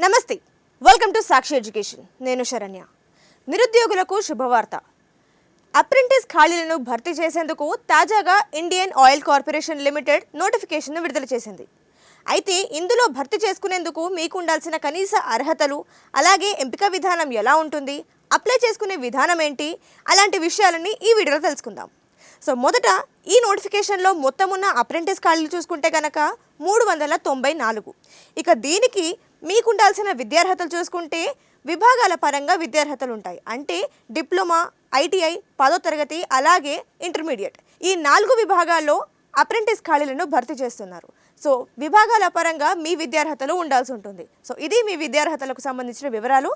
నమస్తే, welcome to Sakshi education. నేను శరణ్య. నిరుద్యోగులకు శుభవార్త. అప్రెంటిస్ ఖాళీలను భర్తీ చేసేందుకు తాజాగా ఇండియన్ ఆయిల్ కార్పొరేషన్ లిమిటెడ్ నోటిఫికేషన్ను విడుదల చేసింది. అయితే ఇందులో భర్తీ చేసుకునేందుకు మీకు ఉండాల్సిన కనీస అర్హతలు, అలాగే ఎంపిక విధానం ఎలా ఉంటుంది, అప్లై చేసుకునే విధానం ఏంటి, అలాంటి విషయాలని ఈ వీడియోలో తెలుసుకుందాం. సో మొదట ఈ నోటిఫికేషన్లో మొత్తం ఉన్న అప్రెంటిస్ ఖాళీలు చూసుకుంటే కనుక 394. ఇక దీనికి మీకు ఉండాల్సిన విద్యార్హతలు చూసుకుంటే విభాగాల పరంగా విద్యార్హతలు ఉంటాయి. అంటే డిప్లొమా, ఐటీఐ, 10వ తరగతి, అలాగే ఇంటర్మీడియట్, ఈ 4 విభాగాల్లో అప్రెంటిస్ ఖాళీలను భర్తీ చేస్తున్నారు. సో విభాగాల పరంగా మీ విద్యార్హతలు ఉండాల్సి ఉంటుంది. సో ఇది మీ విద్యార్హతలకు సంబంధించిన వివరాలు.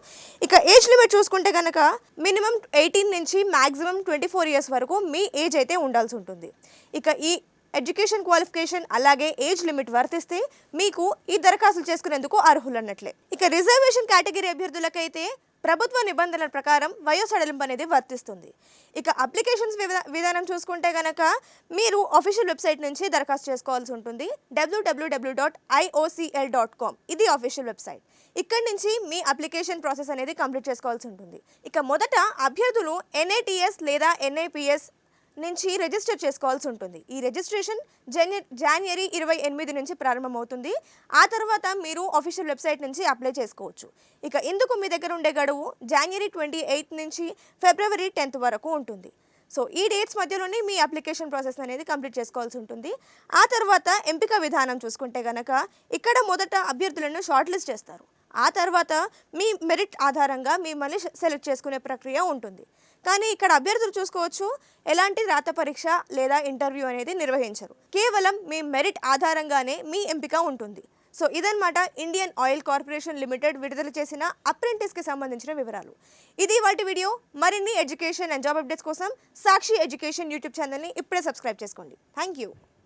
ఇక ఏజ్ లిమిట్ చూసుకుంటే కనుక మినిమం 18 నుంచి మ్యాక్సిమం 24 ఇయర్స్ వరకు మీ ఏజ్ అయితే ఉండాల్సి ఉంటుంది. ఇక ఈ ఎడ్యుకేషన్ క్వాలిఫికేషన్ అలాగే ఏజ్ లిమిట్ వర్తిస్తే మీకు ఈ దరఖాస్తులు చేసుకునేందుకు అర్హులు అన్నట్లే. ఇక రిజర్వేషన్ కేటగిరీ అభ్యర్థులకైతే ప్రభుత్వ నిబంధనల ప్రకారం వయో సడలింపు అనేది వర్తిస్తుంది. ఇక అప్లికేషన్స్ విధానం చూసుకుంటే కనుక మీరు అఫీషియల్ వెబ్సైట్ నుంచి దరఖాస్తు చేసుకోవాల్సి ఉంటుంది. www.iocl.com ఇది అఫీషియల్ వెబ్సైట్. ఇక్కడి నుంచి మీ అప్లికేషన్ ప్రాసెస్ అనేది కంప్లీట్ చేసుకోవాల్సి ఉంటుంది. ఇక మొదట అభ్యర్థులు NATS లేదా NIPS నుంచి రిజిస్టర్ చేసుకోవాల్సి ఉంటుంది. ఈ రిజిస్ట్రేషన్ జనవరి 28 నుంచి ప్రారంభమవుతుంది. ఆ తర్వాత మీరు అఫీషియల్ వెబ్సైట్ నుంచి అప్లై చేసుకోవచ్చు. ఇక ఇందుకు మీ దగ్గర ఉండే గడువు జనవరి 28 నుంచి ఫిబ్రవరి 10 వరకు ఉంటుంది. సో ఈ డేట్స్ మధ్యలోనే మీ అప్లికేషన్ ప్రాసెస్ అనేది కంప్లీట్ చేసుకోవాల్సి ఉంటుంది. ఆ తర్వాత ఎంపిక విధానం చూసుకుంటే కనుక ఇక్కడ మొదట అభ్యర్థులను షార్ట్ లిస్ట్ చేస్తారు. ఆ తర్వాత మీ మెరిట్ ఆధారంగా మిమ్మల్ని సెలెక్ట్ చేసుకునే ప్రక్రియ ఉంటుంది. కానీ ఇక్కడ అభ్యర్థులు చూసుకోవచ్చు, ఎలాంటి రాత పరీక్ష లేదా ఇంటర్వ్యూ అనేది నిర్వహించరు. కేవలం మీ మెరిట్ ఆధారంగానే మీ ఎంపిక ఉంటుంది. సో ఇదన్నమాట ఇండియన్ ఆయిల్ కార్పొరేషన్ లిమిటెడ్ విడుదల చేసిన అప్రెంటిస్కి సంబంధించిన వివరాలు. ఇది వాటి వీడియో. మరిన్ని ఎడ్యుకేషన్ అండ్ జాబ్ అప్డేట్స్ కోసం సాక్షి ఎడ్యుకేషన్ యూట్యూబ్ ఛానల్ని ఇప్పుడే సబ్స్క్రైబ్ చేసుకోండి. Thank you.